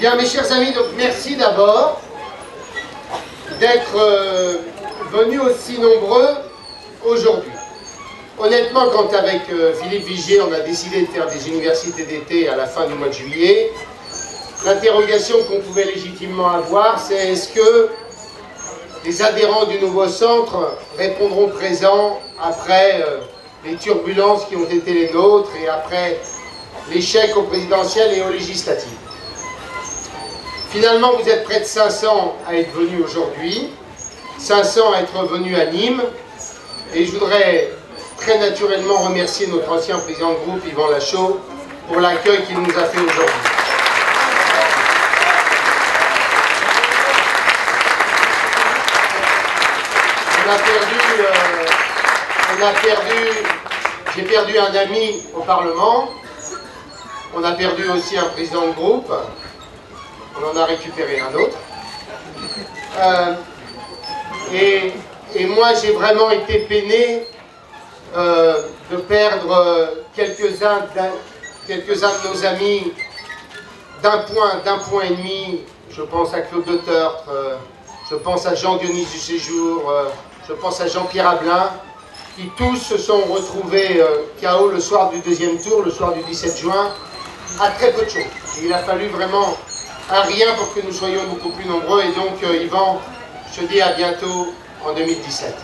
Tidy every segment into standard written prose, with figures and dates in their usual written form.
Bien, mes chers amis, donc merci d'abord d'être venus aussi nombreux aujourd'hui. Honnêtement, quand avec Philippe Vigier, on a décidé de faire des universités d'été à la fin du mois de juillet, l'interrogation qu'on pouvait légitimement avoir, c'est est-ce que les adhérents du nouveau centre répondront présents après les turbulences qui ont été les nôtres et après l'échec aux présidentielles et aux législatives. Finalement, vous êtes près de 500 à être venus aujourd'hui, 500 à être venus à Nîmes, et je voudrais très naturellement remercier notre ancien président de groupe, Yvan Lachaud, pour l'accueil qu'il nous a fait aujourd'hui. J'ai perdu un ami au Parlement, on a perdu aussi un président de groupe, on en a récupéré un autre. Et moi, j'ai vraiment été peiné de perdre quelques-uns de nos amis d'un point et demi. Je pense à Claude de Tertre, je pense à Jean-Dionis du Séjour, je pense à Jean-Pierre Ablin, qui tous se sont retrouvés KO le soir du deuxième tour, le soir du 17 juin, à très peu de choses. Et il a fallu vraiment un rien pour que nous soyons beaucoup plus nombreux. Et donc, Yvan, je te dis à bientôt en 2017.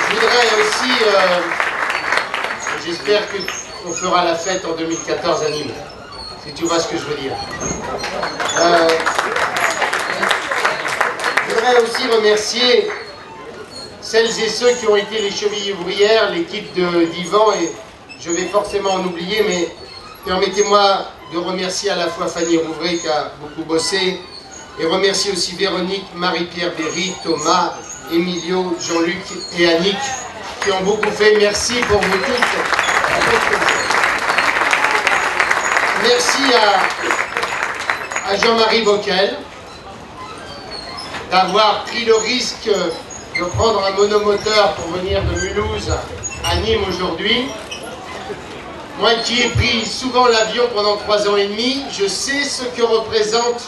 Je voudrais aussi, j'espère qu'on fera la fête en 2014 à Nîmes, si tu vois ce que je veux dire. Je voudrais aussi remercier celles et ceux qui ont été les chevilles ouvrières, l'équipe d'Yvan, et je vais forcément en oublier, mais permettez-moi de remercier à la fois Fanny Rouvray qui a beaucoup bossé, et remercier aussi Véronique, Marie-Pierre Berry, Thomas, Emilio, Jean-Luc et Annick, qui ont beaucoup fait. Merci pour vous toutes. Merci à Jean-Marie Bockel d'avoir pris le risque de prendre un monomoteur pour venir de Mulhouse à Nîmes aujourd'hui. Moi qui ai pris souvent l'avion pendant 3 ans et demi, je sais ce que représente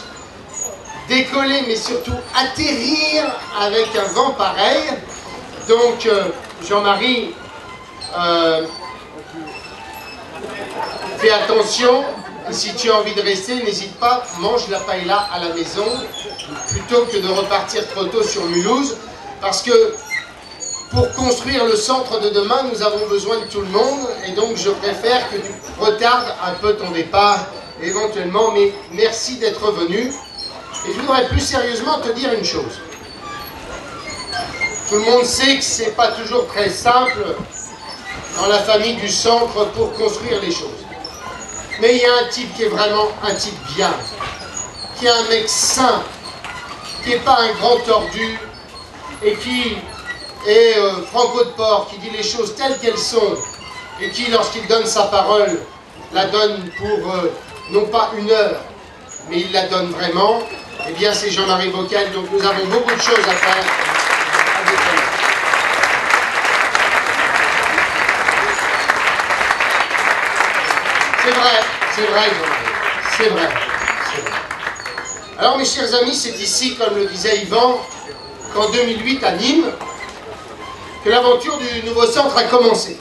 décoller, mais surtout atterrir avec un vent pareil. Donc, Jean-Marie, fais attention. Et si tu as envie de rester, n'hésite pas, mange la paella à la maison, plutôt que de repartir trop tôt sur Mulhouse. Parce que pour construire le centre de demain, nous avons besoin de tout le monde. Et donc, je préfère que tu retardes un peu ton départ, éventuellement. Mais merci d'être venu. Et je voudrais plus sérieusement te dire une chose. Tout le monde sait que ce n'est pas toujours très simple dans la famille du centre pour construire les choses. Mais il y a un type qui est vraiment un type bien, qui est un mec sain, qui n'est pas un grand tordu, et qui est Franco de Port, qui dit les choses telles qu'elles sont, et qui, lorsqu'il donne sa parole, la donne pour non pas 1 heure, mais il la donne vraiment. Eh bien, c'est Jean-Marie Bockel, donc nous avons beaucoup de choses à faire. C'est vrai, Jean-Marie, c'est vrai. Alors, mes chers amis, c'est ici, comme le disait Yvan, qu'en 2008, à Nîmes, que l'aventure du nouveau centre a commencé.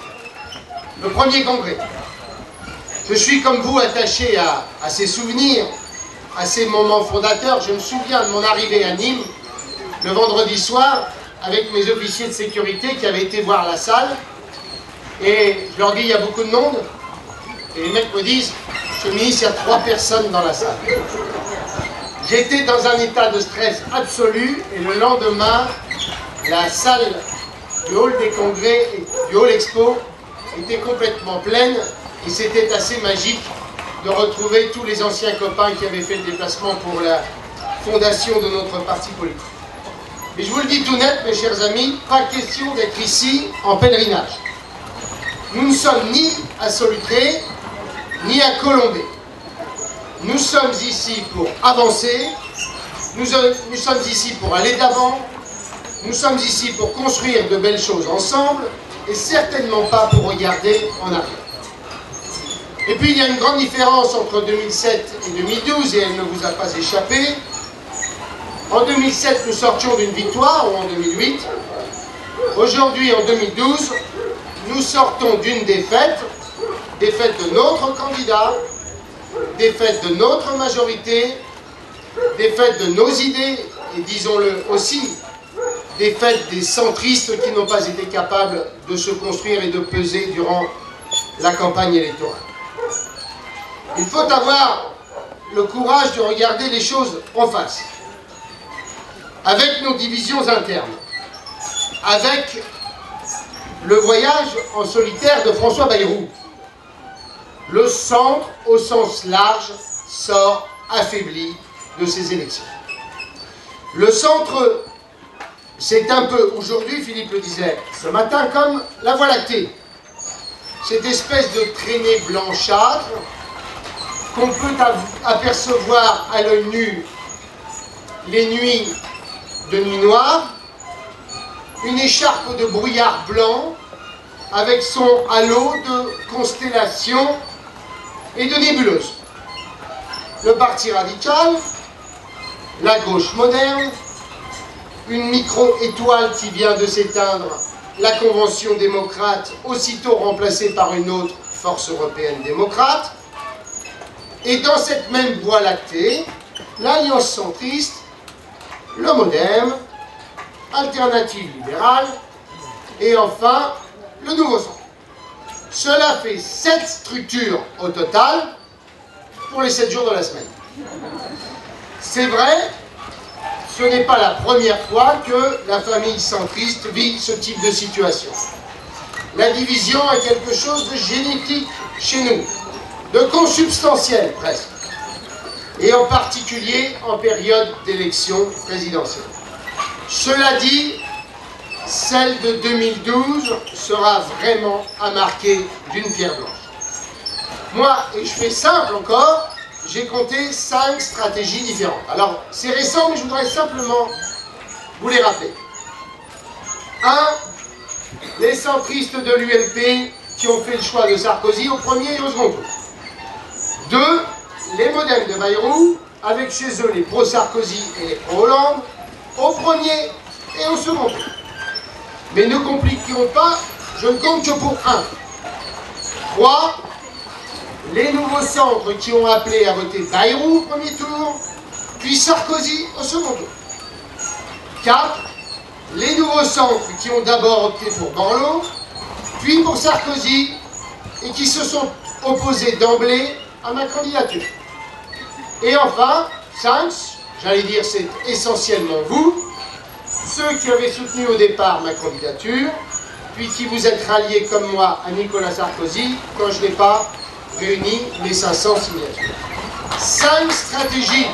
Le premier congrès. Je suis, comme vous, attaché à ces souvenirs, à ces moments fondateurs. Je me souviens de mon arrivée à Nîmes, le vendredi soir, avec mes officiers de sécurité qui avaient été voir la salle. Et je leur dis, il y a beaucoup de monde. Et les mecs me disent, monsieur le ministre, il y a 3 personnes dans la salle. J'étais dans un état de stress absolu, et le lendemain, la salle du hall des congrès, du hall expo, était complètement pleine, et c'était assez magique de retrouver tous les anciens copains qui avaient fait le déplacement pour la fondation de notre parti politique. Mais je vous le dis tout net, mes chers amis, pas question d'être ici en pèlerinage. Nous ne sommes ni à Solutré, ni à Colombey. Nous sommes ici pour avancer, nous sommes ici pour aller d'avant, nous sommes ici pour construire de belles choses ensemble, et certainement pas pour regarder en arrière. Et puis il y a une grande différence entre 2007 et 2012, et elle ne vous a pas échappé. En 2007, nous sortions d'une victoire, ou en 2008. Aujourd'hui, en 2012, nous sortons d'une défaite, défaite de notre candidat, défaite de notre majorité, défaite de nos idées, et disons-le aussi, défaite des centristes qui n'ont pas été capables de se construire et de peser durant la campagne électorale. Il faut avoir le courage de regarder les choses en face, avec nos divisions internes, avec le voyage en solitaire de François Bayrou. Le centre, au sens large, sort affaibli de ces élections. Le centre, c'est un peu, aujourd'hui, Philippe le disait ce matin, comme la Voie lactée. Cette espèce de traînée blanchâtre qu'on peut apercevoir à l'œil nu les nuits de nuit noire, une écharpe de brouillard blanc avec son halo de constellations et de nébuleuses. Le Parti radical, la gauche moderne, une micro-étoile qui vient de s'éteindre, la Convention démocrate, aussitôt remplacée par une autre force européenne démocrate, et dans cette même voie lactée, l'Alliance centriste, le MoDem, Alternative libérale, et enfin, le Nouveau Centre. Cela fait 7 structures au total pour les 7 jours de la semaine. C'est vrai, ce n'est pas la première fois que la famille centriste vit ce type de situation. La division est quelque chose de génétique chez nous, de consubstantiel presque, et en particulier en période d'élection présidentielle. Cela dit, celle de 2012 sera vraiment à marquer d'une pierre blanche. Moi, et je fais simple encore, j'ai compté 5 stratégies différentes. Alors, c'est récent, mais je voudrais simplement vous les rappeler. 1. Les centristes de l'UMP qui ont fait le choix de Sarkozy au premier et au second tour. 2. Les modèles de Bayrou, avec chez eux les pro-Sarkozy et les pro-Hollande, au premier et au second tour. Mais ne compliquons pas, je ne compte que pour 1. 3. Les nouveaux centres qui ont appelé à voter Bayrou au premier tour, puis Sarkozy au second tour. 4. Les nouveaux centres qui ont d'abord opté pour Borloo, puis pour Sarkozy, et qui se sont opposés d'emblée à ma candidature. Et enfin, 5, j'allais dire c'est essentiellement vous, ceux qui avaient soutenu au départ ma candidature, puis qui vous êtes ralliés comme moi à Nicolas Sarkozy quand je n'ai pas réuni les 500 signatures. 5 stratégies.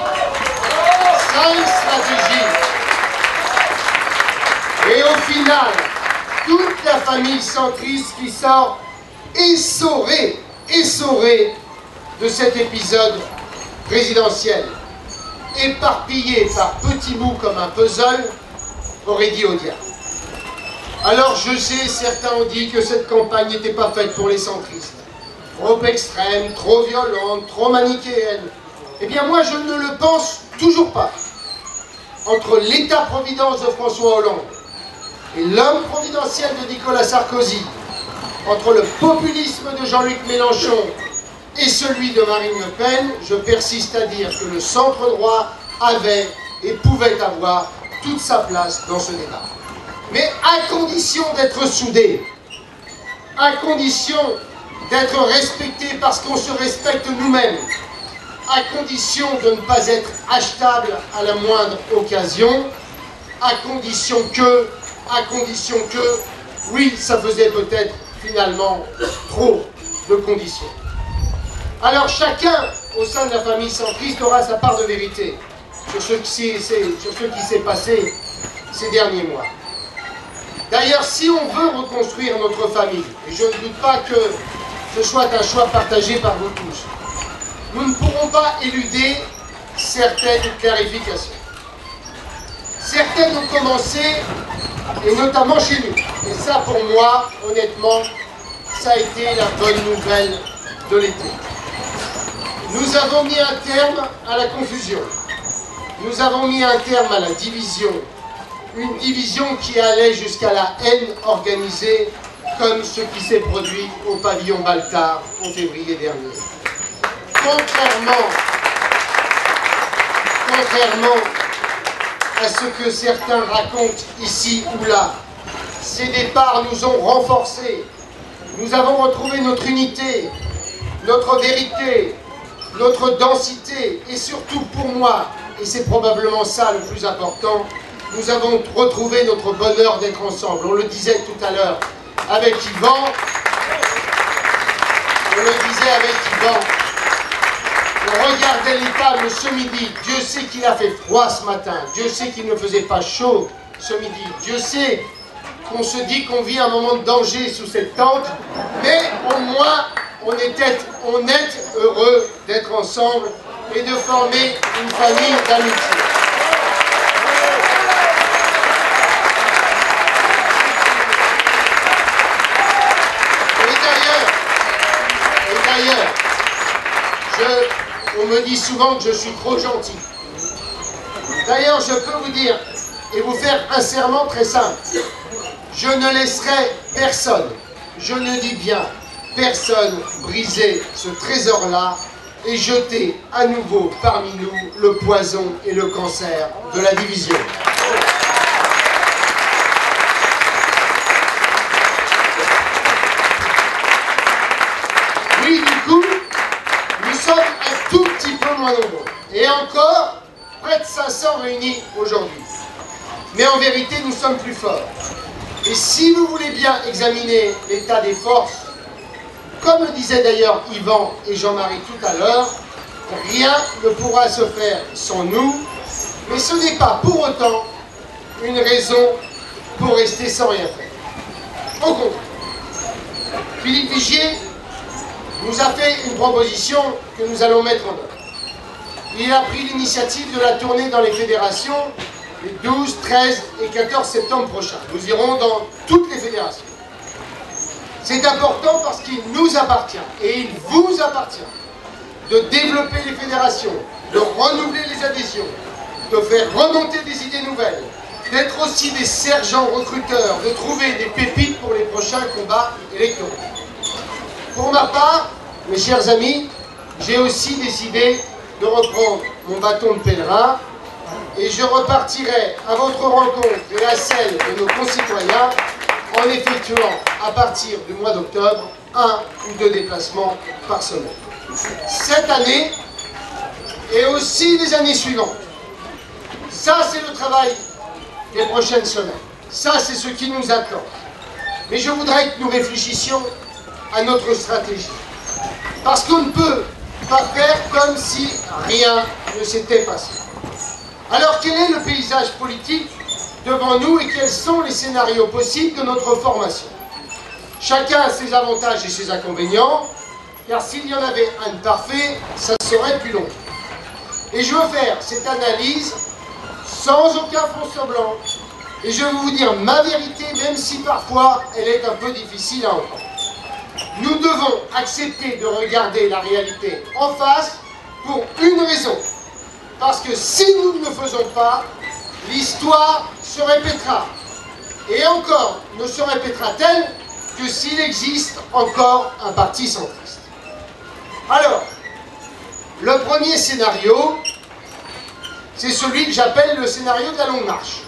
5 stratégies. Et au final, toute la famille centriste qui sort essorée de cet épisode présidentiel, éparpillée par petits bouts comme un puzzle, aurait dit au diable. Alors je sais, certains ont dit que cette campagne n'était pas faite pour les centristes. Trop extrême, trop violente, trop manichéenne. Eh bien moi je ne le pense toujours pas. Entre l'État-providence de François Hollande et l'homme providentiel de Nicolas Sarkozy, entre le populisme de Jean-Luc Mélenchon et celui de Marine Le Pen, je persiste à dire que le centre-droit avait et pouvait avoir toute sa place dans ce débat. Mais à condition d'être soudés, à condition d'être respectés parce qu'on se respecte nous-mêmes, à condition de ne pas être achetable à la moindre occasion, à condition que, oui, ça faisait peut-être finalement trop de conditions. Alors chacun, au sein de la famille centriste, aura sa part de vérité sur ce qui s'est passé ces derniers mois. D'ailleurs, si on veut reconstruire notre famille, et je ne doute pas que ce soit un choix partagé par vous tous, nous ne pourrons pas éluder certaines clarifications. Certaines ont commencé, et notamment chez nous. Et ça, pour moi, honnêtement, ça a été la bonne nouvelle de l'été. Nous avons mis un terme à la confusion. Nous avons mis un terme à la division. Une division qui allait jusqu'à la haine organisée, comme ce qui s'est produit au pavillon Baltard en février dernier. Contrairement à ce que certains racontent ici ou là, ces départs nous ont renforcés. Nous avons retrouvé notre unité, notre vérité, notre densité et surtout pour moi, et c'est probablement ça le plus important, nous avons retrouvé notre bonheur d'être ensemble. On le disait tout à l'heure avec Yvan, on regardait les tables ce midi, Dieu sait qu'il a fait froid ce matin, Dieu sait qu'il ne faisait pas chaud ce midi, Dieu sait qu'on se dit qu'on vit un moment de danger sous cette tente, mais au moins on est heureux d'être ensemble et de former une famille d'amitié. Et d'ailleurs, on me dit souvent que je suis trop gentil. D'ailleurs, je peux vous dire et vous faire un serment très simple. Je ne laisserai personne, je ne dis bien personne, briser ce trésor-là et jeter à nouveau parmi nous le poison et le cancer de la division. Oui, du coup, nous sommes un tout petit peu moins nombreux. Et encore, près de 500 réunis aujourd'hui. Mais en vérité, nous sommes plus forts. Et si vous voulez bien examiner l'état des forces, comme le disaient d'ailleurs Yvan et Jean-Marie tout à l'heure, rien ne pourra se faire sans nous, mais ce n'est pas pour autant une raison pour rester sans rien faire. Au contraire, Philippe Vigier nous a fait une proposition que nous allons mettre en œuvre. Il a pris l'initiative de la tournée dans les fédérations les 12, 13 et 14 septembre prochains. Nous irons dans toutes les fédérations. C'est important parce qu'il nous appartient, et il vous appartient, de développer les fédérations, de renouveler les adhésions, de faire remonter des idées nouvelles, d'être aussi des sergents recruteurs, de trouver des pépites pour les prochains combats électoraux. Pour ma part, mes chers amis, j'ai aussi décidé de reprendre mon bâton de pèlerin et je repartirai à votre rencontre et à celle de nos concitoyens en effectuant à partir du mois d'octobre 1 ou 2 déplacements par semaine. Cette année et aussi les années suivantes. Ça, c'est le travail des prochaines semaines. Ça, c'est ce qui nous attend. Mais je voudrais que nous réfléchissions à notre stratégie. Parce qu'on ne peut pas faire comme si rien ne s'était passé. Alors, quel est le paysage politique devant nous et quels sont les scénarios possibles de notre formation? Chacun a ses avantages et ses inconvénients, car s'il y en avait un de parfait, ça serait plus long. Et je veux faire cette analyse sans aucun fond semblant, et je vais vous dire ma vérité, même si parfois elle est un peu difficile à entendre. Nous devons accepter de regarder la réalité en face pour une raison. Parce que si nous ne le faisons pas, l'histoire se répétera. Et encore ne se répétera-t-elle que s'il existe encore un parti centriste. Alors, le premier scénario, c'est celui que j'appelle le scénario de la longue marche.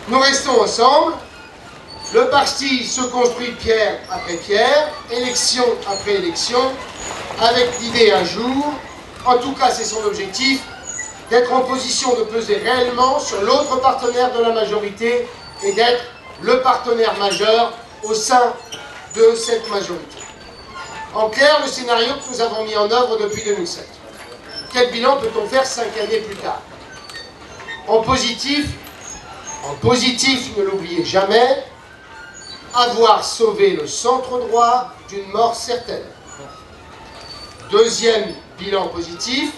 Nous restons ensemble, le parti se construit pierre après pierre, élection après élection, avec l'idée un jour, en tout cas c'est son objectif, d'être en position de peser réellement sur l'autre partenaire de la majorité et d'être le partenaire majeur au sein de cette majorité. En clair, le scénario que nous avons mis en œuvre depuis 2007. Quel bilan peut-on faire 5 années plus tard? En positif, ne l'oubliez jamais, avoir sauvé le centre droit d'une mort certaine. Deuxième bilan positif,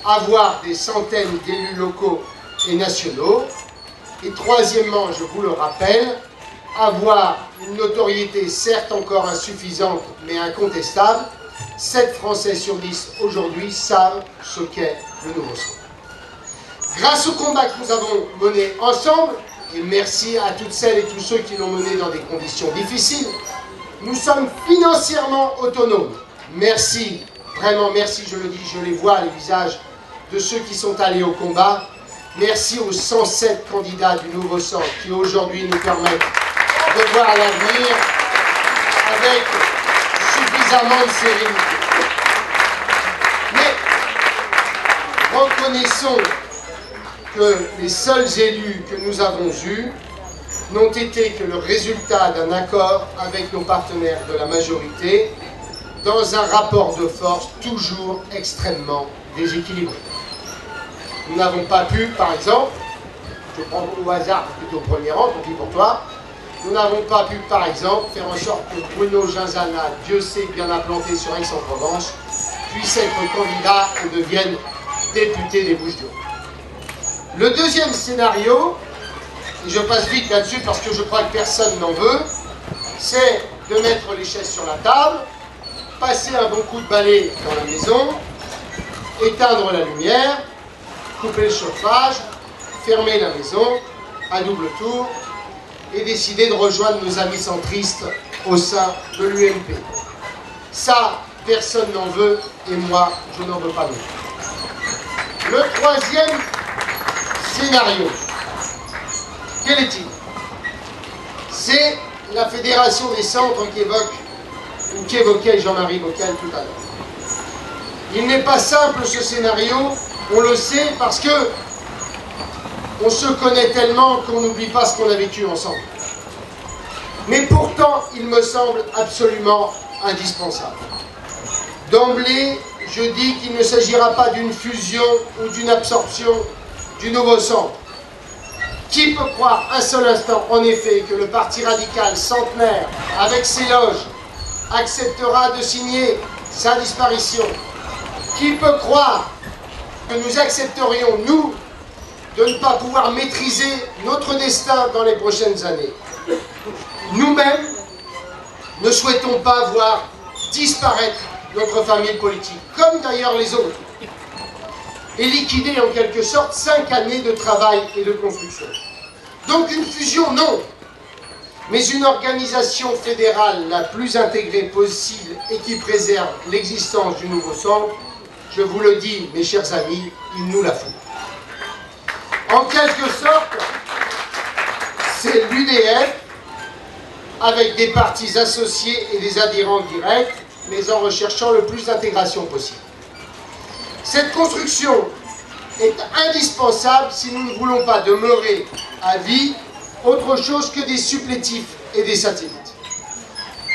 avoir des centaines d'élus locaux et nationaux. Et troisièmement, je vous le rappelle, avoir une notoriété certes encore insuffisante mais incontestable 7 Français sur 10 aujourd'hui savent ce qu'est le nouveau centre. Grâce au combat que nous avons mené ensemble, et merci à toutes celles et tous ceux qui l'ont mené dans des conditions difficiles, nous sommes financièrement autonomes. Merci, vraiment merci, je le dis, je les vois, les visages de ceux qui sont allés au combat. Merci aux 107 candidats du nouveau centre qui aujourd'hui nous permettent de voir l'avenir avec suffisamment de sérénité. Mais reconnaissons que les seuls élus que nous avons eus n'ont été que le résultat d'un accord avec nos partenaires de la majorité dans un rapport de force toujours extrêmement déséquilibré. Nous n'avons pas pu, par exemple, je prends au hasard plutôt au premier rang, tant pis pour toi, nous n'avons pas pu, par exemple, faire en sorte que Bruno Ginzana, Dieu sait bien implanté sur Aix-en-Provence, puisse être candidat et devienne député des Bouches-du-Rhône. Le deuxième scénario, et je passe vite là-dessus parce que je crois que personne n'en veut, c'est de mettre les chaises sur la table, passer un bon coup de balai dans la maison, éteindre la lumière, couper le chauffage, fermer la maison à double tour et décider de rejoindre nos amis centristes au sein de l'UMP. Ça, personne n'en veut et moi, je n'en veux pas non plus. Le troisième scénario, quel est-il? C'est la Fédération des centres qu'évoquait Jean-Marie Bockel tout à l'heure. Il n'est pas simple ce scénario, on le sait parce que on se connaît tellement qu'on n'oublie pas ce qu'on a vécu ensemble. Mais pourtant, il me semble absolument indispensable. D'emblée, je dis qu'il ne s'agira pas d'une fusion ou d'une absorption du nouveau centre. Qui peut croire un seul instant, en effet, que le Parti radical centenaire, avec ses loges, acceptera de signer sa disparition? Qui peut croire que nous accepterions, nous, de ne pas pouvoir maîtriser notre destin dans les prochaines années? Nous-mêmes ne souhaitons pas voir disparaître notre famille politique, comme d'ailleurs les autres, et liquider en quelque sorte 5 années de travail et de construction. Donc une fusion, non, mais une organisation fédérale la plus intégrée possible et qui préserve l'existence du nouveau centre, je vous le dis, mes chers amis, il nous la faut. En quelque sorte, c'est l'UDF, avec des partis associés et des adhérents directs, mais en recherchant le plus d'intégration possible. Cette construction est indispensable si nous ne voulons pas demeurer à vie autre chose que des supplétifs et des satellites.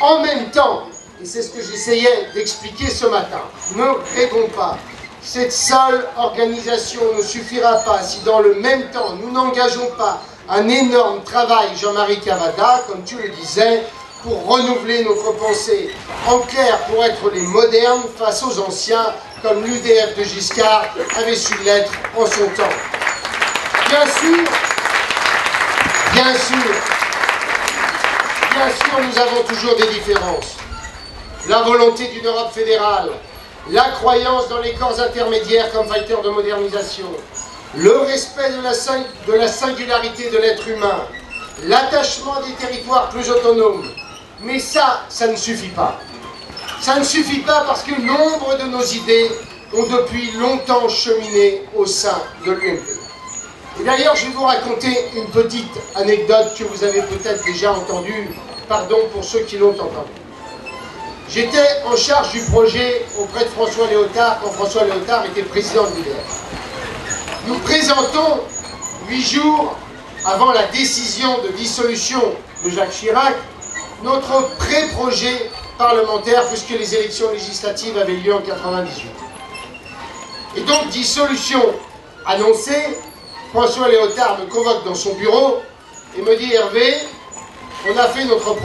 En même temps, et c'est ce que j'essayais d'expliquer ce matin, ne rêvons pas. Cette seule organisation ne suffira pas si dans le même temps nous n'engageons pas un énorme travail, Jean-Marie Cavada, comme tu le disais, pour renouveler notre pensée. En clair, pour être les modernes face aux anciens, comme l'UDF de Giscard avait su l'être en son temps. Bien sûr, nous avons toujours des différences. La volonté d'une Europe fédérale, la croyance dans les corps intermédiaires comme facteur de modernisation, le respect de la singularité de l'être humain, l'attachement des territoires plus autonomes. Mais ça ne suffit pas. Ça ne suffit pas parce que nombre de nos idées ont depuis longtemps cheminé au sein de l'UMP. Et d'ailleurs, je vais vous raconter une petite anecdote que vous avez peut-être déjà entendue, pardon pour ceux qui l'ont entendue. J'étais en charge du projet auprès de François Léotard quand François Léotard était président de l'UDF. Nous présentons 8 jours avant la décision de dissolution de Jacques Chirac notre pré-projet parlementaire puisque les élections législatives avaient lieu en 1998. Et donc, dissolution annoncée, François Léotard me convoque dans son bureau et me dit « Hervé, on a fait notre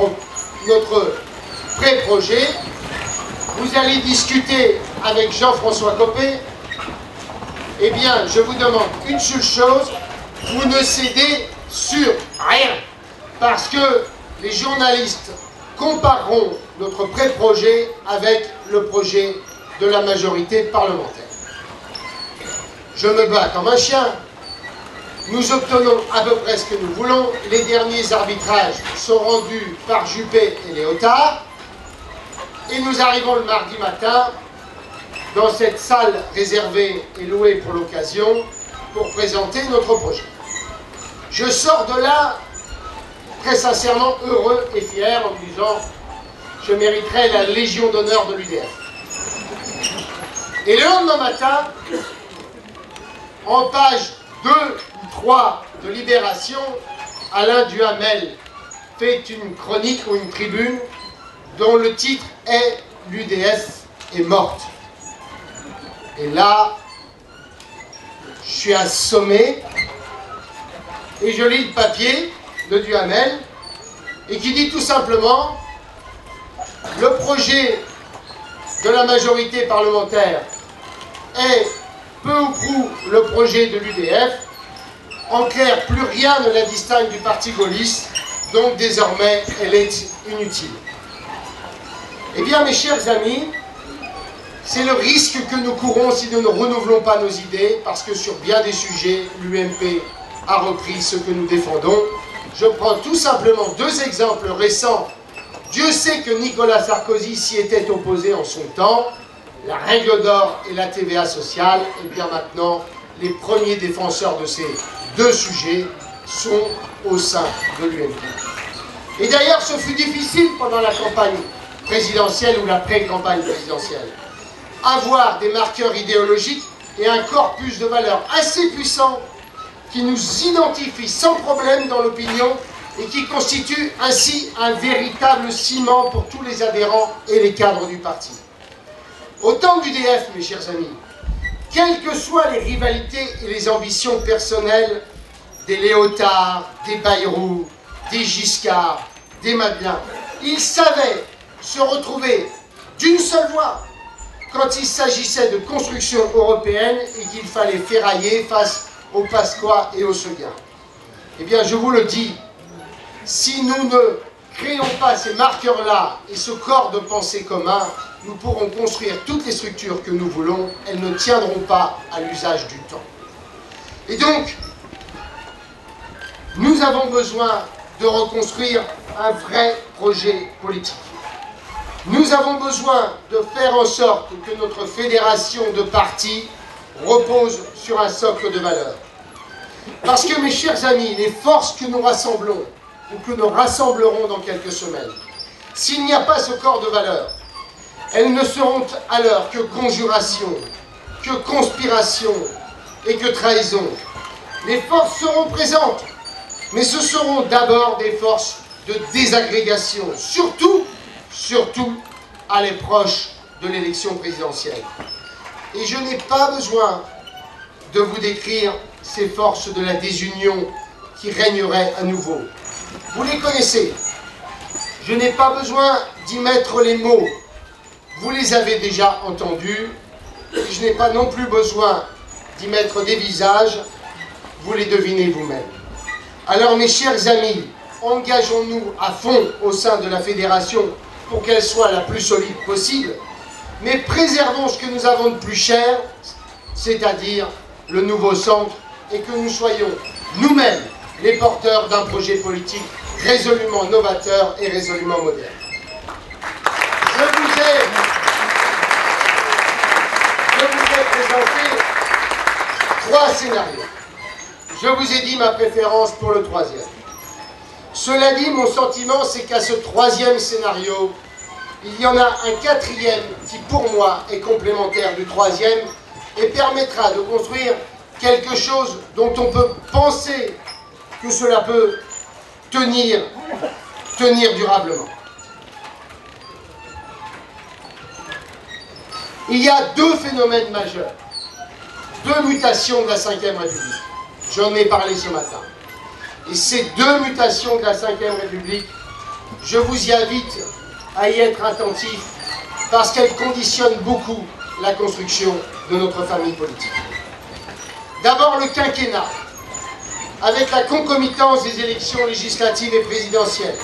pré-projet, vous allez discuter avec Jean-François Copé, eh bien, je vous demande une seule chose, vous ne cédez sur rien, parce que les journalistes compareront notre pré-projet avec le projet de la majorité parlementaire. Je me bats comme un chien. Nous obtenons à peu près ce que nous voulons. Les derniers arbitrages sont rendus par Juppé et Léotard. Et nous arrivons le mardi matin dans cette salle réservée et louée pour l'occasion pour présenter notre projet. Je sors de là très sincèrement heureux et fier en me disant je mériterais la Légion d'honneur de l'UDF. Et le lendemain matin, en page 2 ou 3 de Libération, Alain Duhamel fait une chronique ou une tribune dont le titre est « L'UDF est morte ». Et là, je suis assommé et je lis le papier de Duhamel et qui dit tout simplement « Le projet de la majorité parlementaire est peu ou prou le projet de l'UDF. En clair, plus rien ne la distingue du parti gaulliste, donc désormais elle est inutile. » Eh bien, mes chers amis, c'est le risque que nous courons si nous ne renouvelons pas nos idées, parce que sur bien des sujets, l'UMP a repris ce que nous défendons. Je prends tout simplement 2 exemples récents. Dieu sait que Nicolas Sarkozy s'y était opposé en son temps, la règle d'or et la TVA sociale. Et bien maintenant, les premiers défenseurs de ces 2 sujets sont au sein de l'UMP. Et d'ailleurs, ce fut difficile pendant la campagne présidentielle ou la pré-campagne présidentielle. Avoir des marqueurs idéologiques et un corpus de valeurs assez puissant qui nous identifie sans problème dans l'opinion et qui constitue ainsi un véritable ciment pour tous les adhérents et les cadres du parti. Au temps du l'UDF, mes chers amis, quelles que soient les rivalités et les ambitions personnelles des Léotard, des Bayrou, des Giscard, des Madelin, ils savaient se retrouver d'une seule voix quand il s'agissait de construction européenne et qu'il fallait ferrailler face aux Pasqua et aux Seguin. Eh bien, je vous le dis, si nous ne créons pas ces marqueurs-là et ce corps de pensée commun, nous pourrons construire toutes les structures que nous voulons, elles ne tiendront pas à l'usage du temps. Et donc, nous avons besoin de reconstruire un vrai projet politique. Nous avons besoin de faire en sorte que notre fédération de partis repose sur un socle de valeurs. Parce que, mes chers amis, les forces que nous rassemblons, ou que nous rassemblerons dans quelques semaines, s'il n'y a pas ce corps de valeurs, elles ne seront alors que conjuration, que conspiration et que trahison. Les forces seront présentes, mais ce seront d'abord des forces de désagrégation, surtout à l'approche de l'élection présidentielle. Et je n'ai pas besoin de vous décrire ces forces de la désunion qui régneraient à nouveau. Vous les connaissez. Je n'ai pas besoin d'y mettre les mots. Vous les avez déjà entendus. Et je n'ai pas non plus besoin d'y mettre des visages. Vous les devinez vous-même. Alors, mes chers amis, engageons-nous à fond au sein de la fédération pour qu'elle soit la plus solide possible, mais préservons ce que nous avons de plus cher, c'est-à-dire le nouveau centre, et que nous soyons nous-mêmes les porteurs d'un projet politique résolument novateur et résolument moderne. Je vous ai présenté 3 scénarios. Je vous ai dit ma préférence pour le 3e. Cela dit, mon sentiment, c'est qu'à ce 3e scénario, il y en a un 4e qui, pour moi, est complémentaire du 3e et permettra de construire quelque chose dont on peut penser que cela peut tenir durablement. Il y a 2 phénomènes majeurs, 2 mutations de la Ve République. J'en ai parlé ce matin. Et ces 2 mutations de la Ve République, je vous y invite à y être attentif parce qu'elles conditionnent beaucoup la construction de notre famille politique. D'abord le quinquennat, avec la concomitance des élections législatives et présidentielles.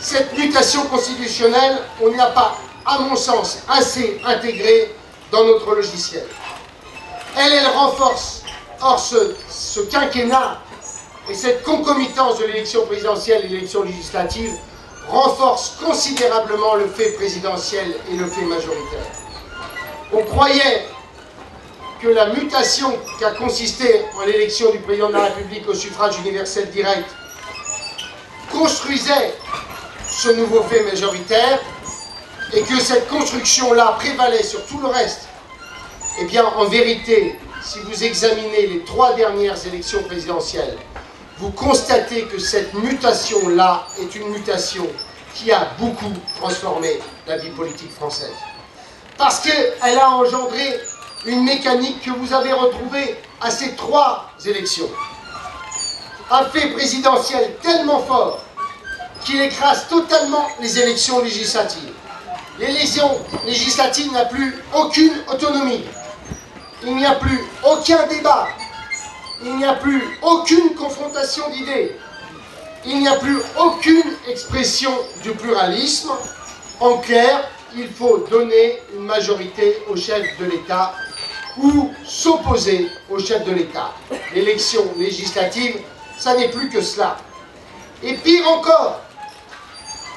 cette mutation constitutionnelle, on ne l'a pas, à mon sens, assez intégrée dans notre logiciel. Elle renforce. Or, ce quinquennat et cette concomitance de l'élection présidentielle et de l'élection législative renforce considérablement le fait présidentiel et le fait majoritaire. On croyait que la mutation qui a consisté en l'élection du président de la République au suffrage universel direct construisait ce nouveau fait majoritaire et que cette construction-là prévalait sur tout le reste. Eh bien, en vérité, si vous examinez les 3 dernières élections présidentielles, vous constatez que cette mutation-là est une mutation qui a beaucoup transformé la vie politique française. Parce qu'elle a engendré une mécanique que vous avez retrouvée à ces 3 élections. Un fait présidentiel tellement fort qu'il écrase totalement les élections législatives. L'élection législative n'a plus aucune autonomie. Il n'y a plus aucun débat. Il n'y a plus aucune confrontation d'idées. Il n'y a plus aucune expression du pluralisme. En clair, il faut donner une majorité au chef de l'État ou s'opposer au chef de l'État. L'élection législative, ça n'est plus que cela. Et pire encore,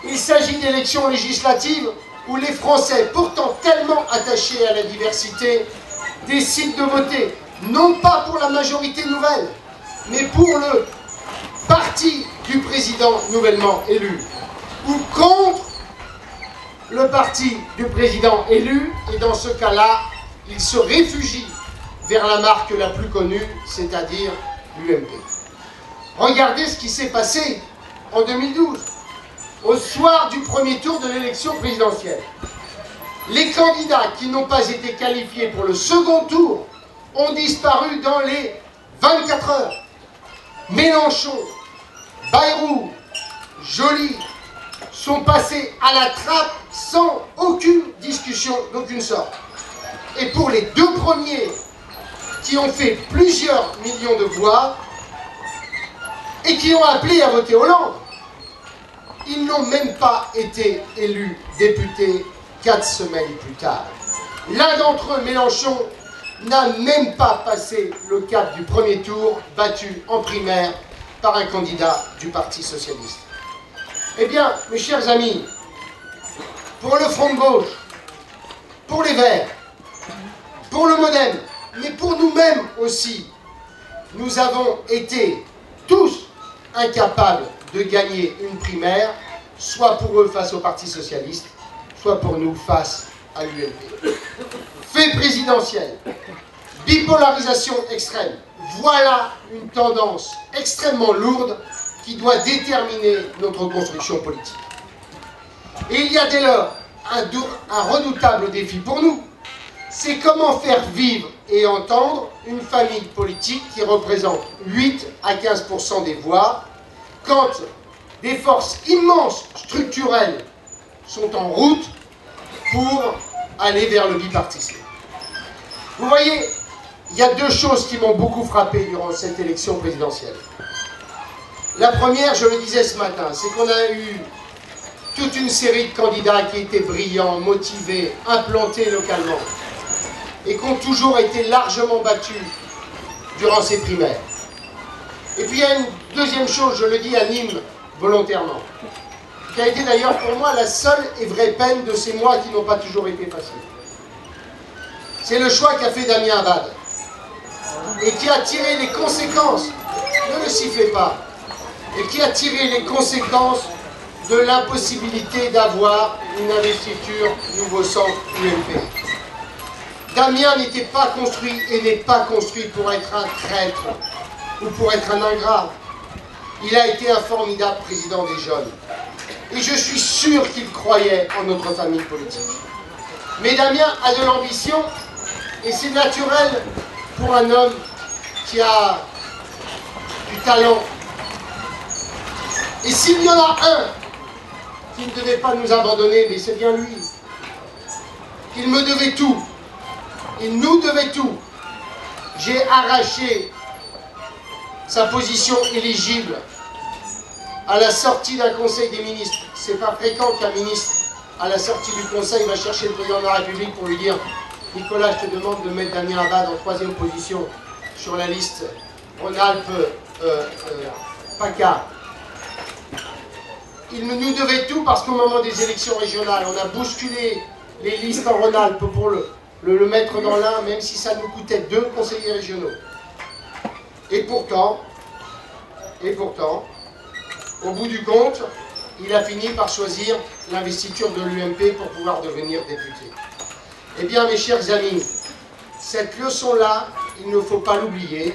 il s'agit d'élections législatives où les Français, pourtant tellement attachés à la diversité, décident de voter, non pas pour la majorité nouvelle, mais pour le parti du président nouvellement élu, ou contre le parti du président élu, et dans ce cas-là, il se réfugie vers la marque la plus connue, c'est-à-dire l'UMP. Regardez ce qui s'est passé en 2012, au soir du premier tour de l'élection présidentielle. Les candidats qui n'ont pas été qualifiés pour le second tour ont disparu dans les 24 heures. Mélenchon, Bayrou, Joly sont passés à la trappe sans aucune discussion d'aucune sorte. Et pour les 2 premiers qui ont fait plusieurs millions de voix et qui ont appelé à voter Hollande, ils n'ont même pas été élus députés 4 semaines plus tard. L'un d'entre eux, Mélenchon, n'a même pas passé le cap du premier tour, battu en primaire par un candidat du Parti socialiste. Eh bien, mes chers amis, pour le Front de gauche, pour les Verts, pour le MoDem, mais pour nous-mêmes aussi, nous avons été tous incapables de gagner une primaire, soit pour eux face au Parti socialiste, soit pour nous face à l'UMP. Fait présidentiel, bipolarisation extrême, voilà une tendance extrêmement lourde qui doit déterminer notre construction politique. Et il y a dès lors un redoutable défi pour nous, c'est comment faire vivre et entendre une famille politique qui représente 8 à 15% des voix, quand des forces immenses, structurelles, sont en route pour aller vers le bipartisme. Vous voyez, il y a 2 choses qui m'ont beaucoup frappé durant cette élection présidentielle. La première, je le disais ce matin, c'est qu'on a eu toute une série de candidats qui étaient brillants, motivés, implantés localement, et qui ont toujours été largement battus durant ces primaires. Et puis il y a une deuxième chose, je le dis à Nîmes volontairement, qui a été d'ailleurs pour moi la seule et vraie peine de ces mois qui n'ont pas toujours été faciles. C'est le choix qu'a fait Damien Abad, et qui a tiré les conséquences, ne le sifflez pas, et qui a tiré les conséquences de l'impossibilité d'avoir une investiture nouveau centre UMP. Damien n'était pas construit et n'est pas construit pour être un traître ou pour être un ingrat. Il a été un formidable président des jeunes. Et je suis sûr qu'il croyait en notre famille politique. Mais Damien a de l'ambition et c'est naturel pour un homme qui a du talent. Et s'il y en a un qui ne devait pas nous abandonner, mais c'est bien lui. Il me devait tout. Il nous devait tout. J'ai arraché sa position éligible à la sortie d'un conseil des ministres. c'est pas fréquent qu'un ministre, à la sortie du Conseil, va chercher le président de la République pour lui dire « Nicolas, je te demande de mettre Damien Abad en 3e position sur la liste Rhône-Alpes-PACA ». Il nous devait tout parce qu'au moment des élections régionales, on a bousculé les listes en Rhône-Alpes pour le mettre dans l'un, même si ça nous coûtait 2 conseillers régionaux. Et pourtant, au bout du compte, il a fini par choisir l'investiture de l'UMP pour pouvoir devenir député. Eh bien, mes chers amis, cette leçon-là, il ne faut pas l'oublier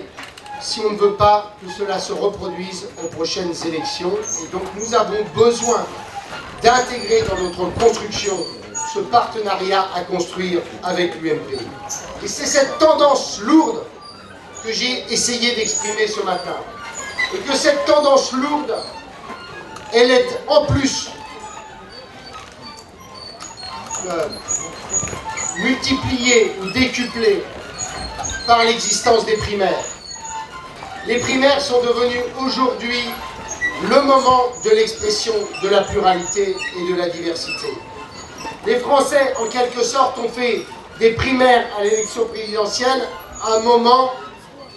si on ne veut pas que cela se reproduise aux prochaines élections. Et donc, nous avons besoin d'intégrer dans notre construction ce partenariat à construire avec l'UMP. Et c'est cette tendance lourde que j'ai essayé d'exprimer ce matin. Et que cette tendance lourde, elle est en plus multipliée ou décuplée par l'existence des primaires. Les primaires sont devenues aujourd'hui le moment de l'expression de la pluralité et de la diversité. Les Français, en quelque sorte, ont fait des primaires à l'élection présidentielle un moment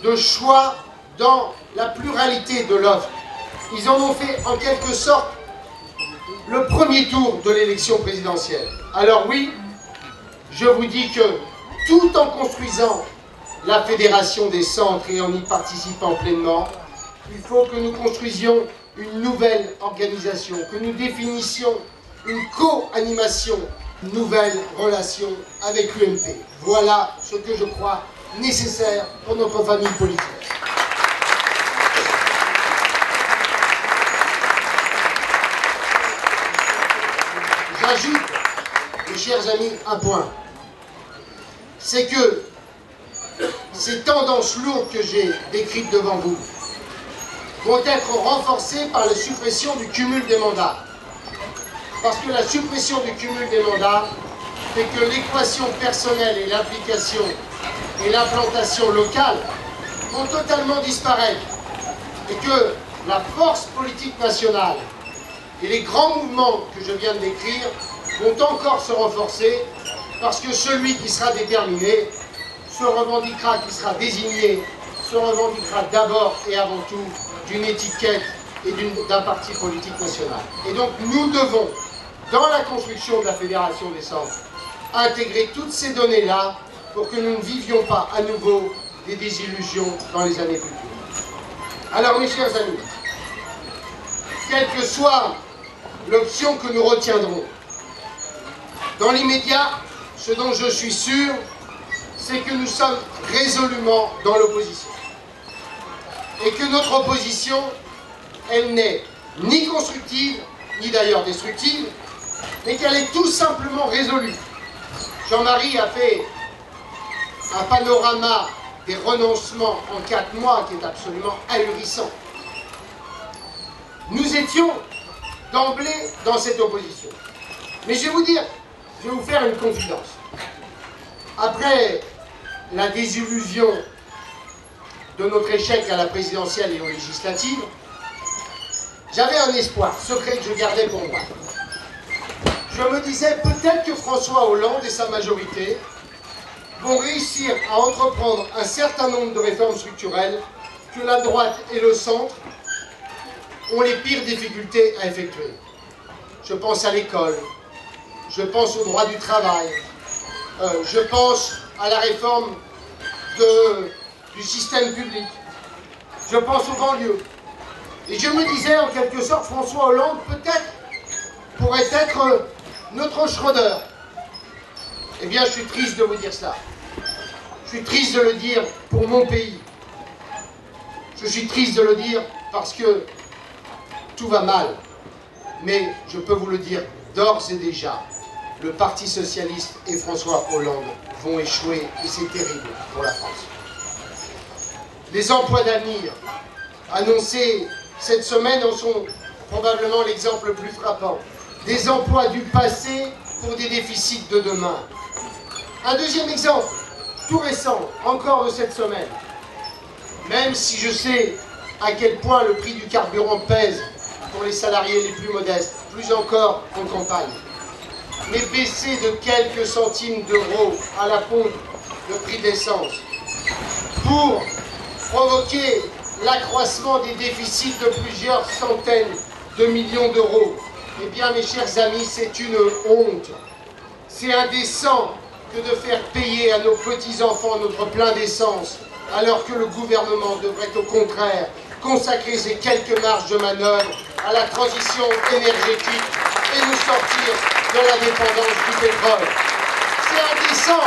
de choix dans la pluralité de l'offre. Ils en ont fait en quelque sorte le premier tour de l'élection présidentielle. Alors oui, je vous dis que tout en construisant la fédération des centres et en y participant pleinement, il faut que nous construisions une nouvelle organisation, que nous définissions une co-animation, une nouvelle relation avec l'UMP. Voilà ce que je crois nécessaire pour notre famille politique. J'ajoute, mes chers amis, un point. C'est que ces tendances lourdes que j'ai décrites devant vous vont être renforcées par la suppression du cumul des mandats. Parce que la suppression du cumul des mandats fait que l'équation personnelle et l'implication et l'implantation locale vont totalement disparaître. Et que la force politique nationale et les grands mouvements que je viens de décrire vont encore se renforcer parce que celui qui sera déterminé se revendiquera, qui sera désigné, se revendiquera d'abord et avant tout d'une étiquette et d'un parti politique national. Et donc nous devons, dans la construction de la Fédération des centres, intégrer toutes ces données-là pour que nous ne vivions pas à nouveau des désillusions dans les années futures. Alors mes chers amis, quelle que soit l'option que nous retiendrons, dans l'immédiat, ce dont je suis sûr, c'est que nous sommes résolument dans l'opposition. Et que notre opposition, elle n'est ni constructive, ni d'ailleurs destructive, mais qu'elle est tout simplement résolue. Jean-Marie a fait un panorama des renoncements en 4 mois qui est absolument ahurissant. Nous étions d'emblée dans cette opposition. Mais je vais vous faire une confidence. Après la désillusion de notre échec à la présidentielle et aux législatives, j'avais un espoir secret que je gardais pour moi. Je me disais peut-être que François Hollande et sa majorité vont réussir à entreprendre un certain nombre de réformes structurelles que la droite et le centre ont les pires difficultés à effectuer. Je pense à l'école, je pense au droit du travail, je pense à la réforme du système public, je pense aux banlieues. Et je me disais en quelque sorte, François Hollande peut-être pourrait être notre Schröder. Eh bien, je suis triste de vous dire ça. Je suis triste de le dire pour mon pays. Je suis triste de le dire parce que tout va mal. Mais je peux vous le dire d'ores et déjà, le Parti Socialiste et François Hollande vont échouer et c'est terrible pour la France. Les emplois d'avenir annoncés cette semaine en sont probablement l'exemple le plus frappant. Des emplois du passé pour des déficits de demain. Un deuxième exemple, tout récent, encore de cette semaine. Même si je sais à quel point le prix du carburant pèse pour les salariés les plus modestes, plus encore en campagne. Mais baisser de quelques centimes d'euros à la pompe le prix de l'essence pour provoquer l'accroissement des déficits de plusieurs centaines de millions d'euros, eh bien mes chers amis, c'est une honte. C'est indécent que de faire payer à nos petits-enfants notre plein d'essence, alors que le gouvernement devrait au contraire consacrer ces quelques marges de manœuvre à la transition énergétique et nous sortir de la dépendance du pétrole. C'est indécent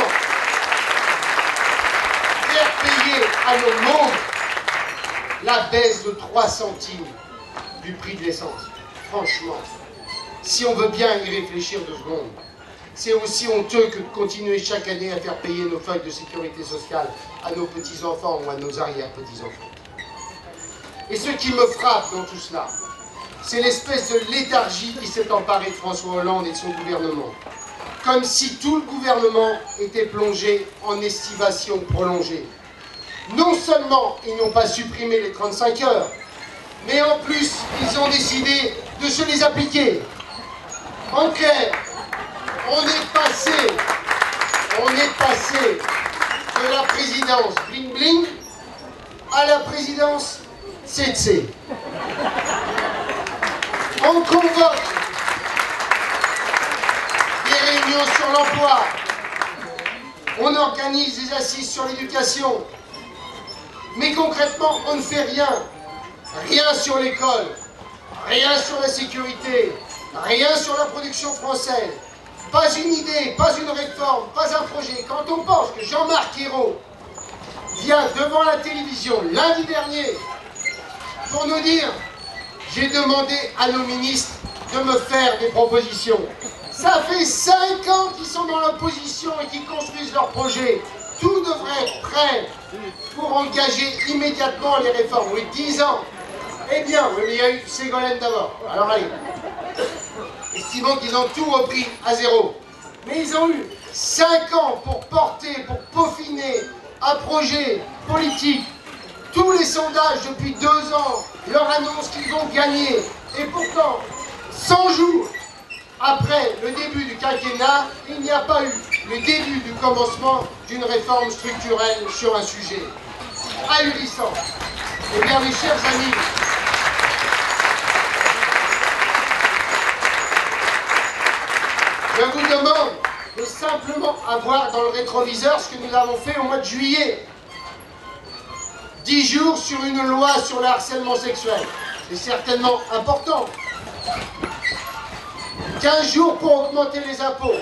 faire payer à nos mômes la baisse de 3 centimes du prix de l'essence. Franchement, si on veut bien y réfléchir 2 secondes, c'est aussi honteux que de continuer chaque année à faire payer nos feuilles de sécurité sociale à nos petits-enfants ou à nos arrière-petits-enfants. Et ce qui me frappe dans tout cela, c'est l'espèce de léthargie qui s'est emparée de François Hollande et de son gouvernement. Comme si tout le gouvernement était plongé en estivation prolongée. Non seulement ils n'ont pas supprimé les 35 heures, mais en plus ils ont décidé de se les appliquer. En clair, on est passé de la présidence bling bling à la présidence tsetse. On convoque des réunions sur l'emploi, on organise des assises sur l'éducation, mais concrètement on ne fait rien. Rien sur l'école, rien sur la sécurité, rien sur la production française. Pas une idée, pas une réforme, pas un projet. Quand on pense que Jean-Marc Ayrault vient devant la télévision lundi dernier pour nous dire « J'ai demandé à nos ministres de me faire des propositions ». Ça fait 5 ans qu'ils sont dans l'opposition et qu'ils construisent leurs projets. Tout devrait être prêt pour engager immédiatement les réformes. Oui, 10 ans. Eh bien, il y a eu Ségolène d'abord. Alors allez. Estimons qu'ils ont tout repris à zéro. Mais ils ont eu 5 ans pour porter, pour peaufiner un projet politique. Tous les sondages depuis 2 ans leur annoncent qu'ils vont gagner. Et pourtant, 100 jours après le début du quinquennat, il n'y a pas eu le début du commencement d'une réforme structurelle sur un sujet ahurissant. Eh bien, mes chers amis, je vous demande de simplement avoir dans le rétroviseur ce que nous avons fait au mois de juillet. 10 jours sur une loi sur le harcèlement sexuel. C'est certainement important. 15 jours pour augmenter les impôts.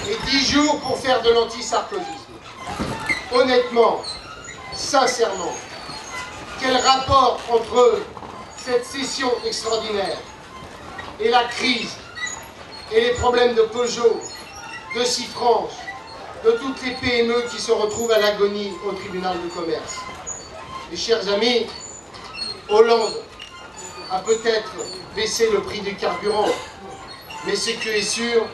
Et 10 jours pour faire de l'anti-sarkozysme. Honnêtement, sincèrement, quel rapport entre cette session extraordinaire et la crise et les problèmes de Peugeot, de Cifrance, de toutes les PME qui se retrouvent à l'agonie au tribunal de commerce. Mes chers amis, Hollande a peut-être baissé le prix du carburant, mais ce qui est sûr,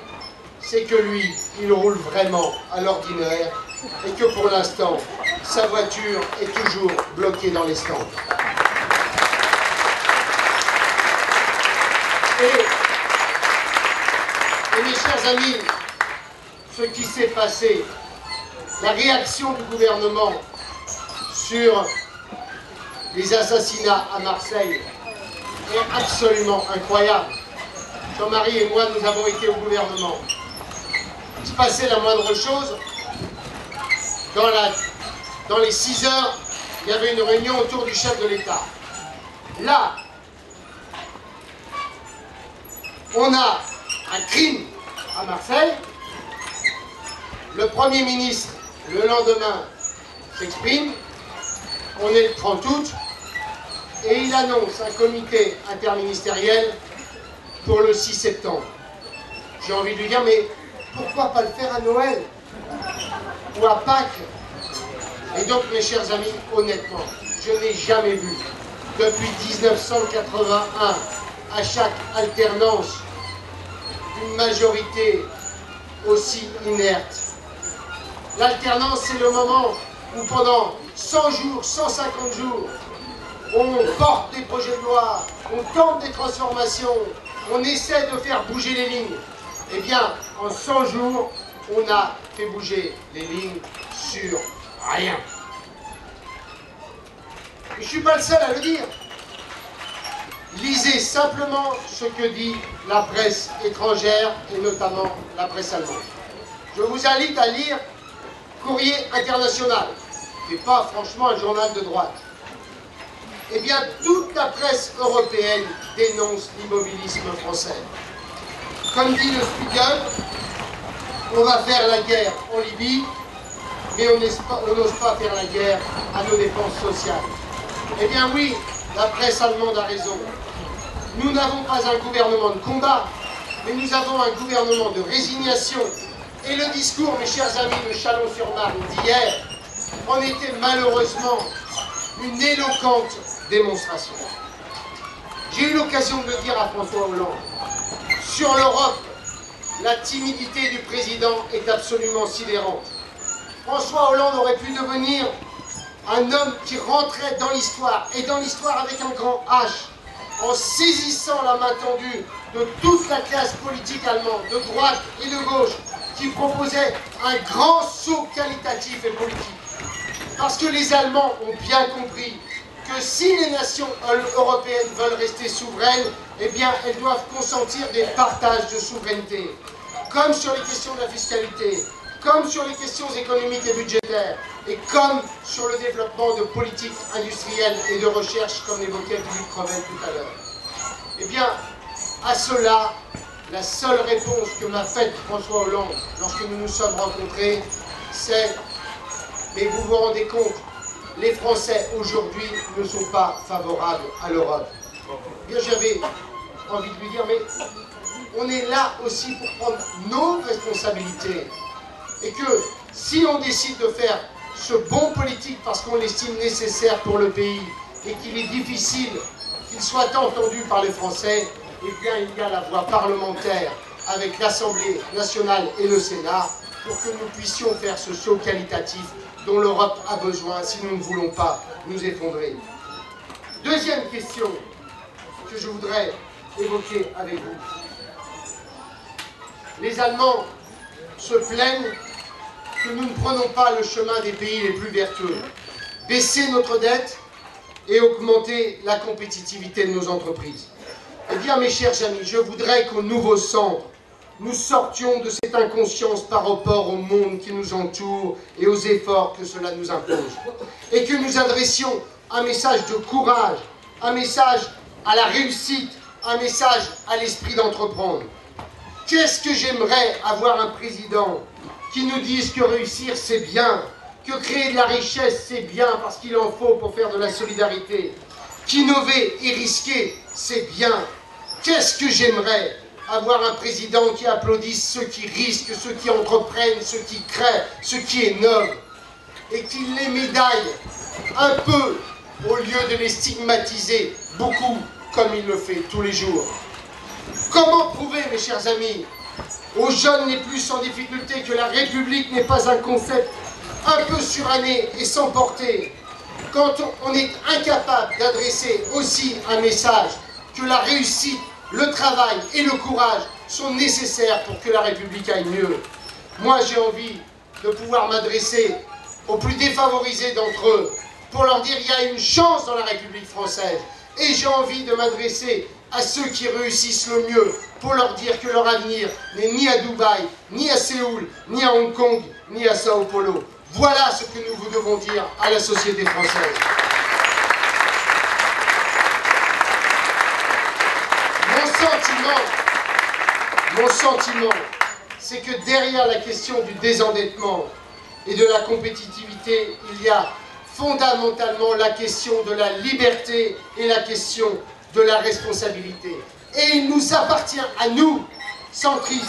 c'est que lui, il roule vraiment à l'ordinaire et que pour l'instant, sa voiture est toujours bloquée dans les stands. Et mes chers amis, ce qui s'est passé, la réaction du gouvernement sur les assassinats à Marseille est absolument incroyable. Jean-Marie et moi, nous avons été au gouvernement. Il se passait la moindre chose. Dans les 6 heures, il y avait une réunion autour du chef de l'État. Là, on a un crime à Marseille. Le Premier ministre, le lendemain, s'exprime. On est le 30 août. Et il annonce un comité interministériel pour le 6 septembre. J'ai envie de lui dire, mais pourquoi pas le faire à Noël ou à Pâques? Et donc, mes chers amis, honnêtement, je n'ai jamais vu, depuis 1981, à chaque alternance, une majorité aussi inerte. L'alternance, c'est le moment où pendant 100 jours, 150 jours, on porte des projets de loi, on tente des transformations, on essaie de faire bouger les lignes. Eh bien, en 100 jours, on a fait bouger les lignes sur rien. Et je ne suis pas le seul à le dire. Lisez simplement ce que dit la presse étrangère et notamment la presse allemande. Je vous invite à lire Courrier International, qui n'est pas franchement un journal de droite. Eh bien, toute la presse européenne dénonce l'immobilisme français. Comme dit le Spiegel, on va faire la guerre en Libye, mais on n'ose pas faire la guerre à nos dépenses sociales. Eh bien oui, la presse allemande a raison. Nous n'avons pas un gouvernement de combat, mais nous avons un gouvernement de résignation. Et le discours, mes chers amis, de Chalon-sur-Marne d'hier en était malheureusement une éloquente démonstration. J'ai eu l'occasion de le dire à François Hollande. Sur l'Europe, la timidité du président est absolument sidérante. François Hollande aurait pu devenir un homme qui rentrait dans l'histoire, et dans l'histoire avec un grand H, en saisissant la main tendue de toute la classe politique allemande, de droite et de gauche, qui proposait un grand saut qualitatif et politique. Parce que les Allemands ont bien compris que si les nations européennes veulent rester souveraines, eh bien, elles doivent consentir des partages de souveraineté, comme sur les questions de la fiscalité, comme sur les questions économiques et budgétaires, et comme sur le développement de politiques industrielles et de recherche, comme l'évoquait Philippe Crevel tout à l'heure. Eh bien, à cela, la seule réponse que m'a faite François Hollande lorsque nous nous sommes rencontrés, c'est « Mais vous vous rendez compte, les Français aujourd'hui ne sont pas favorables à l'Europe. » Eh bien, j'avais envie de lui dire « Mais on est là aussi pour prendre nos responsabilités. Et que si on décide de faire ce bon politique parce qu'on l'estime nécessaire pour le pays et qu'il est difficile qu'il soit entendu par les Français, eh bien il y a la voie parlementaire avec l'Assemblée nationale et le Sénat pour que nous puissions faire ce saut qualitatif dont l'Europe a besoin si nous ne voulons pas nous effondrer. Deuxième question que je voudrais évoquer avec vous. Les Allemands se plaignent que nous ne prenons pas le chemin des pays les plus vertueux. Baisser notre dette et augmenter la compétitivité de nos entreprises. Eh bien, mes chers amis, je voudrais qu'au nouveau centre, nous sortions de cette inconscience par rapport au monde qui nous entoure et aux efforts que cela nous impose. Et que nous adressions un message de courage, un message à la réussite, un message à l'esprit d'entreprendre. Qu'est-ce que j'aimerais avoir un président qui nous dise que réussir c'est bien, que créer de la richesse c'est bien parce qu'il en faut pour faire de la solidarité, qu'innover et risquer c'est bien. Qu'est-ce que j'aimerais avoir un président qui applaudisse ceux qui risquent, ceux qui entreprennent, ceux qui créent, ceux qui innovent, et qui les médaille un peu au lieu de les stigmatiser beaucoup comme il le fait tous les jours. Comment prouver, mes chers amis, aux jeunes les plus en difficulté que la République n'est pas un concept un peu suranné et sans portée, quand on est incapable d'adresser aussi un message que la réussite, le travail et le courage sont nécessaires pour que la République aille mieux. Moi, j'ai envie de pouvoir m'adresser aux plus défavorisés d'entre eux pour leur dire qu'il y a une chance dans la République française. Et j'ai envie de m'adresser à ceux qui réussissent le mieux pour leur dire que leur avenir n'est ni à Dubaï, ni à Séoul, ni à Hong Kong, ni à Sao Paulo. Voilà ce que nous vous devons dire à la société française. Mon sentiment, c'est que derrière la question du désendettement et de la compétitivité, il y a fondamentalement la question de la liberté et la question de la responsabilité. Et il nous appartient à nous, centristes,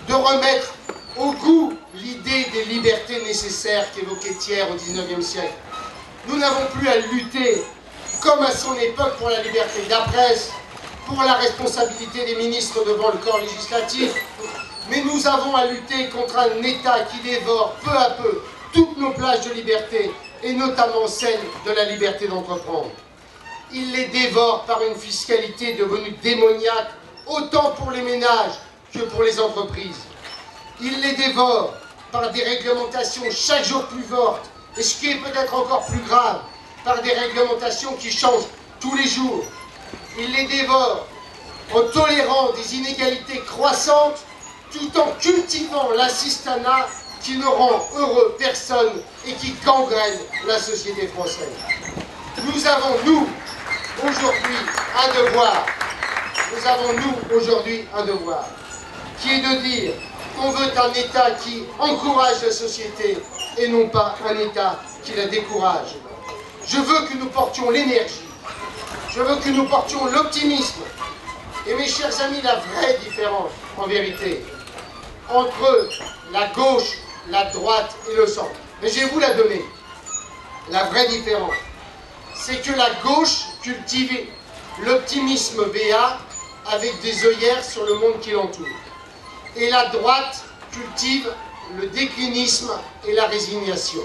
de remettre au goût l'idée des libertés nécessaires qu'évoquait Thiers au XIXe siècle. Nous n'avons plus à lutter, comme à son époque, pour la liberté de la presse, pour la responsabilité des ministres devant le corps législatif, mais nous avons à lutter contre un État qui dévore peu à peu toutes nos plages de liberté, et notamment celle de la liberté d'entreprendre. Il les dévore par une fiscalité devenue démoniaque autant pour les ménages que pour les entreprises. Il les dévore par des réglementations chaque jour plus fortes, et ce qui est peut-être encore plus grave, par des réglementations qui changent tous les jours. Il les dévore en tolérant des inégalités croissantes, tout en cultivant l'assistanat qui ne rend heureux personne et qui gangrène la société française. Nous avons, nous, aujourd'hui, un devoir. Nous avons, nous, aujourd'hui, un devoir, qui est de dire qu'on veut un État qui encourage la société et non pas un État qui la décourage. Je veux que nous portions l'énergie, je veux que nous portions l'optimisme. Et mes chers amis, la vraie différence, en vérité, entre la gauche, la droite et le centre, mais je vais vous la donner. La vraie différence, c'est que la gauche cultive l'optimisme béat avec des œillères sur le monde qui l'entoure. Et la droite cultive le déclinisme et la résignation.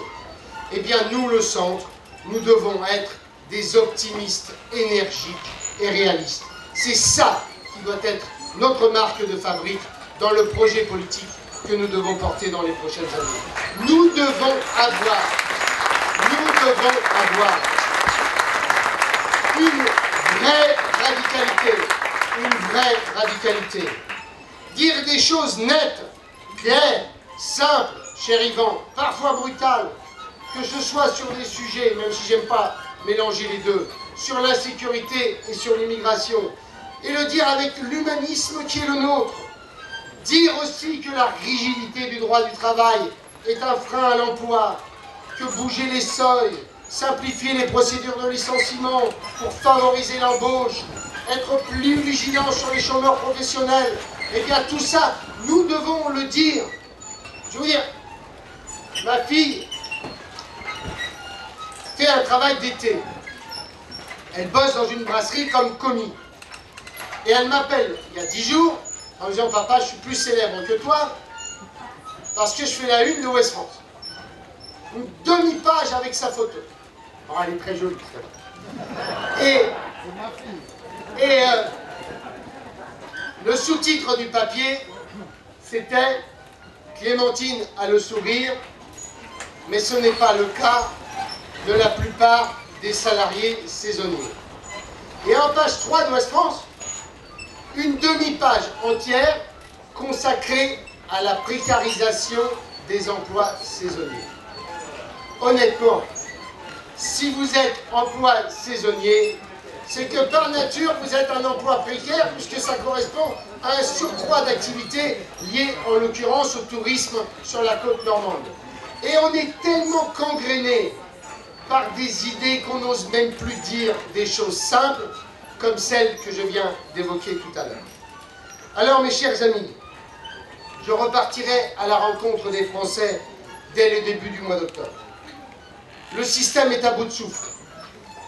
Eh bien, nous, le centre, nous devons être des optimistes énergiques et réalistes. C'est ça qui doit être notre marque de fabrique dans le projet politique que nous devons porter dans les prochaines années. Nous devons avoir une vraie radicalité. Dire des choses nettes, claires, simples, cher Yvan, parfois brutales, que ce soit sur des sujets, même si j'aime pas mélanger les deux, sur l'insécurité et sur l'immigration, et le dire avec l'humanisme qui est le nôtre. Dire aussi que la rigidité du droit du travail est un frein à l'emploi, que bouger les seuils, simplifier les procédures de licenciement pour favoriser l'embauche, être plus vigilant sur les chômeurs professionnels, eh bien tout ça, nous devons le dire. Je veux dire, ma fille fait un travail d'été. Elle bosse dans une brasserie comme commis. Et elle m'appelle il y a 10 jours en me disant « Papa, je suis plus célèbre que toi parce que je fais la une de Ouest France. » Une demi-page avec sa photo. Oh, elle est très jolie. Et le sous-titre du papier, c'était « Clémentine a le sourire, mais ce n'est pas le cas de la plupart des salariés saisonniers. » Et en page 3 d'Ouest France, une demi-page entière consacrée à la précarisation des emplois saisonniers. Honnêtement, si vous êtes emploi saisonnier, c'est que par nature vous êtes un emploi précaire puisque ça correspond à un surcroît d'activité lié en l'occurrence au tourisme sur la côte normande. Et on est tellement gangréné par des idées qu'on n'ose même plus dire des choses simples comme celle que je viens d'évoquer tout à l'heure. Alors mes chers amis, je repartirai à la rencontre des Français dès le début du mois d'octobre. Le système est à bout de souffle,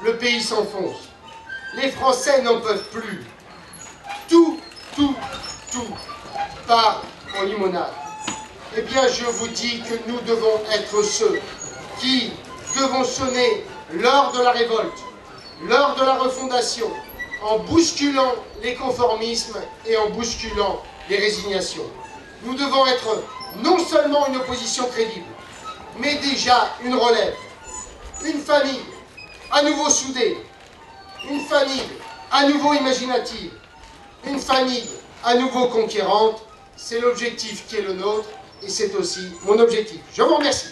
le pays s'enfonce, les Français n'en peuvent plus. Tout part en limonade. Eh bien je vous dis que nous devons être ceux qui devons sonner l'heure de la révolte, l'heure de la refondation, en bousculant les conformismes et en bousculant les résignations. Nous devons être non seulement une opposition crédible, mais déjà une relève, une famille à nouveau soudée, une famille à nouveau imaginative, une famille à nouveau conquérante. C'est l'objectif qui est le nôtre et c'est aussi mon objectif. Je vous remercie.